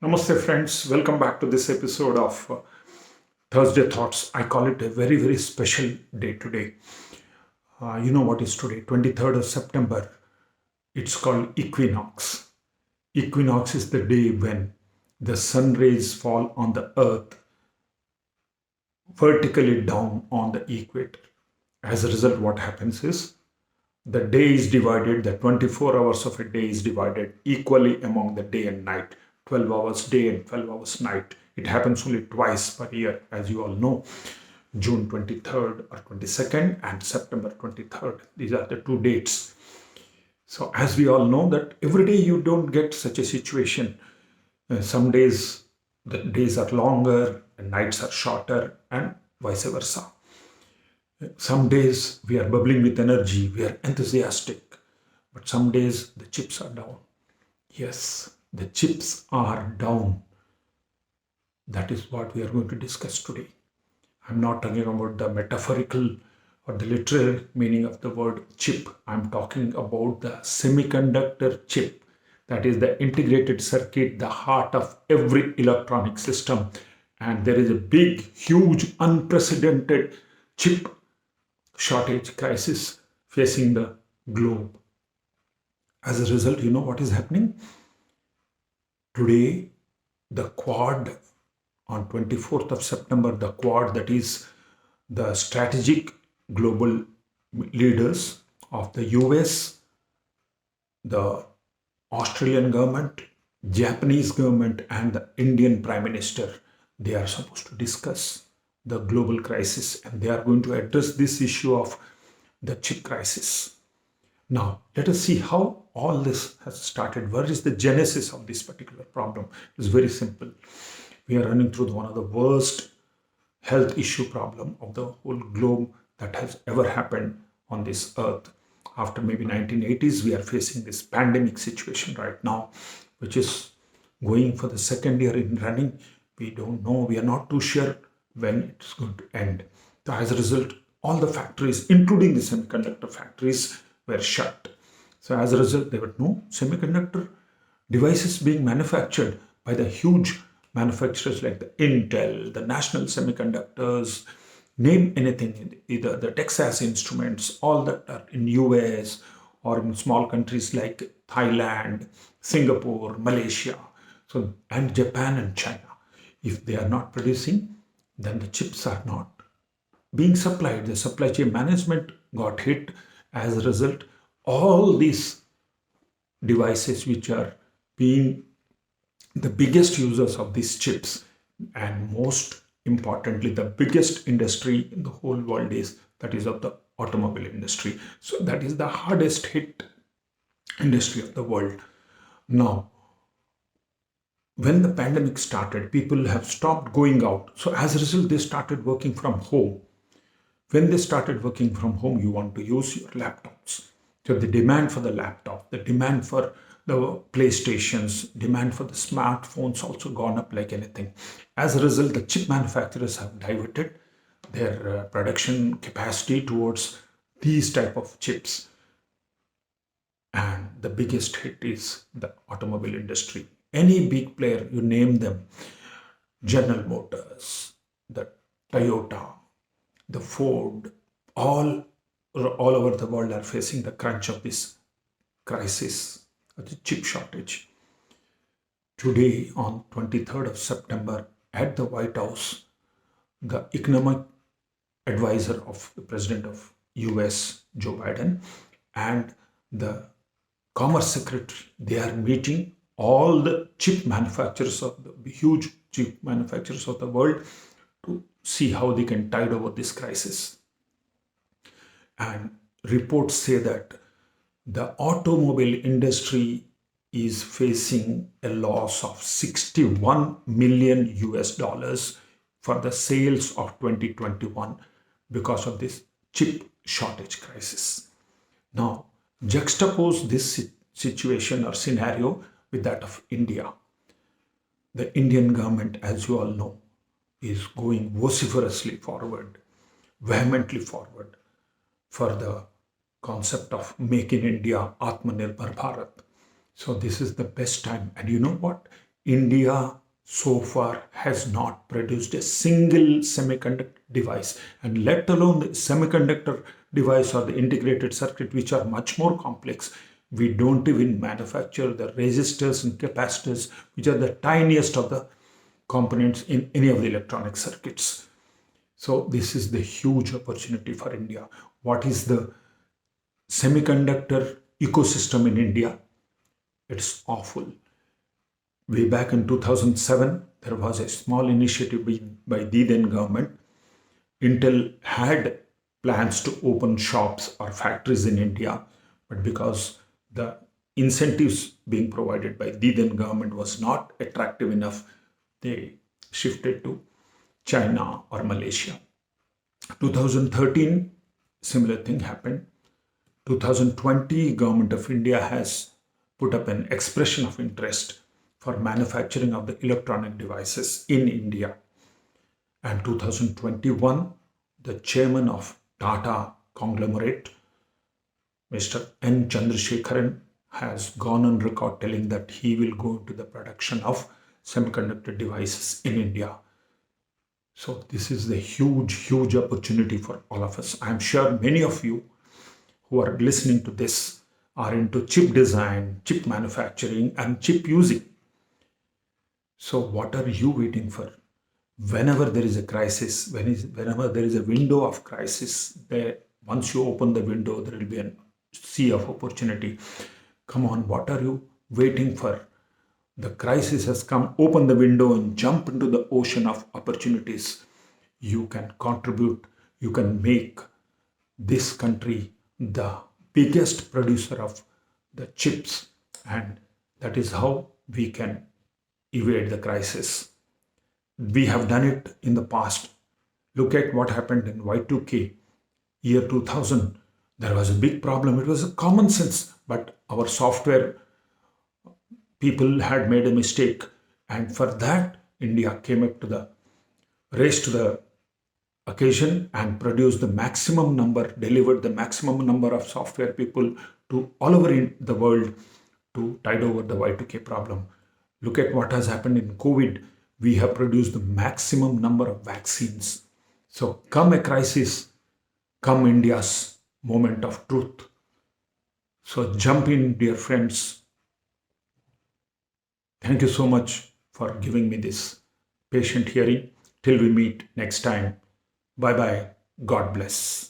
Namaste, friends. Welcome back to this episode of Thursday Thoughts. I call it a very, very special day today. You know what is today? 23rd of September. It's called equinox. Equinox is the day when the sun rays fall on the earth vertically down on the equator. As a result, what happens is the day is divided, the 24 hours of a day is divided equally among the day and night, 12 hours day and 12 hours night. It happens only twice per year, as you all know, June 23rd or 22nd and September 23rd. These are the two dates. So as we all know that every day you don't get such a situation. Some days the days are longer and nights are shorter and vice versa. Some days we are bubbling with energy, we are enthusiastic, but some days the chips are down. Yes, the chips are down. That is what we are going to discuss today. I'm not talking about the metaphorical or the literal meaning of the word chip. I'm talking about the semiconductor chip. That is the integrated circuit, the heart of every electronic system. And there is a big, huge, unprecedented chip shortage crisis facing the globe. As a result, you know what is happening? Today, the Quad on 24th of September, the Quad, that is the strategic global leaders of the US, the Australian government, Japanese government, and the Indian Prime Minister, they are supposed to discuss the global crisis and they are going to address this issue of the chip crisis. Now, let us see how all this has started. Where is the genesis of this particular problem? It's very simple. We are running through one of the worst health issue problem of the whole globe that has ever happened on this earth. After maybe 1980s, we are facing this pandemic situation right now, which is going for the second year in running. We don't know, we are not too sure when it's going to end. So as a result, all the factories, including the semiconductor factories, were shut. So as a result, there were no semiconductor devices being manufactured by the huge manufacturers like the Intel, the National Semiconductors, name anything, either the Texas Instruments, all that are in US or in small countries like Thailand, Singapore, Malaysia, so and Japan and China. If they are not producing, then the chips are not being supplied. The supply chain management got hit. As a result, all these devices which are being the biggest users of these chips and most importantly the biggest industry in the whole world is that is of the automobile industry. So that is the hardest hit industry of the world. Now, when the pandemic started, people have stopped going out. So as a result, they started working from home. When they started working from home, you want to use your laptops. So the demand for the laptop, the demand for the PlayStations, demand for the smartphones also gone up like anything. As a result, the chip manufacturers have diverted their production capacity towards these type of chips. And the biggest hit is the automobile industry. Any big player, you name them, General Motors, the Toyota, the Ford, all over the world are facing the crunch of this crisis, of the chip shortage. Today, on 23rd of September, at the White House, the economic advisor of the president of US, Joe Biden, and the commerce secretary, they are meeting all the chip manufacturers of the huge chip manufacturers of the world to see how they can tide over this crisis. And reports say that the automobile industry is facing a loss of 61 million US dollars for the sales of 2021 because of this chip shortage crisis. Now, juxtapose this situation or scenario with that of India. The Indian government, as you all know, is going vociferously forward, vehemently forward for the concept of Make in India, Atmanirbhar Bharat. So this is the best time. And you know what? India so far has not produced a single semiconductor device, and let alone the semiconductor device or the integrated circuit, which are much more complex. We don't even manufacture the resistors and capacitors, which are the tiniest of the components in any of the electronic circuits. So, this is the huge opportunity for India. What is the semiconductor ecosystem in India? It's awful. Way back in 2007, there was a small initiative by the then government. Intel had plans to open shops or factories in India, but because the incentives being provided by the then government was not attractive enough, they shifted to China or Malaysia. 2013, similar thing happened. 2020, Government of India has put up an expression of interest for manufacturing of the electronic devices in India. And 2021, the chairman of Tata conglomerate, Mr. N. Chandrasekharan, has gone on record telling that he will go into the production of semiconductor devices in India. So this is the huge opportunity for all of us. I'm sure many of you who are listening to this are into chip design, chip manufacturing, and chip using. So what are you waiting for? Whenever there is a crisis, whenever there is a window of crisis, once you open the window, there will be a sea of opportunity. Come on, what are you waiting for? The crisis has come. Open the window and jump into the ocean of opportunities. You can contribute, you can make this country the biggest producer of the chips, and that is how we can evade the crisis. We have done it in the past. Look at what happened in Y2K, year 2000. There was a big problem. It was a common sense, but our software people had made a mistake. And for that, India came up to the race to the occasion and produced the maximum number, delivered the maximum number of software people to all over in the world to tide over the Y2K problem. Look at what has happened in COVID. We have produced the maximum number of vaccines. So come a crisis, come India's moment of truth. So jump in, dear friends. Thank you so much for giving me this patient hearing. Till we meet next time. Bye bye. God bless.